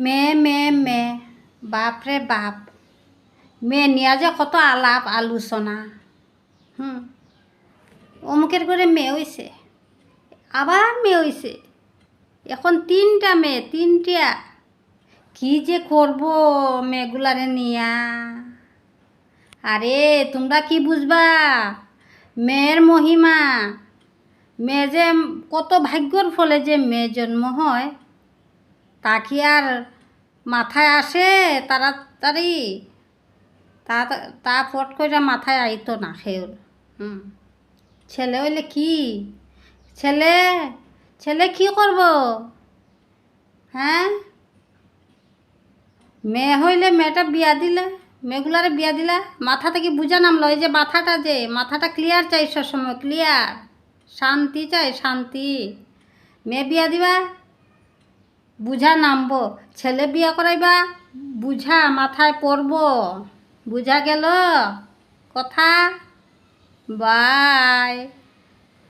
মেয়ে মেয়ে মেয়ে বাপ রে বাপ মেয়ে নিয়ে যে কত আলাপ আলোচনা অমুকের করে মেয়ে হইছে আবার মেয়ে হইছে এখন 3টা মেয়ে 3টা কি যে করব মেয়েগুলারে নিয়া আরে তোমরা কি বুঝবা মেয়ের মহিমা মেয়ে যে কত ভাগ্যর ফলে যে মেয়ে জন্ম হয় তা কি আর মাথায় আসে তাড়াতাড়ি তা তা ফট করে মাথায় আইতো না খেউর ছেলে হইলে কি ছেলে ছেলে কি করব হ্যাঁ মেয়ে হইলে মেয়েটা বিয়া দিলে মেয়েগুলারে বিয়া দিলা মাথা থেকে বুঝা নামলো এই যে মাথাটা ক্লিয়ার চাই সবসময় ক্লিয়ার শান্তি চাই শান্তি মেয়ে বিয়া দিবা বুঝা নামবো ছেলে বিয়া করাইবা বুঝা মাথায় পড়ব বুঝা গেল কথা বাই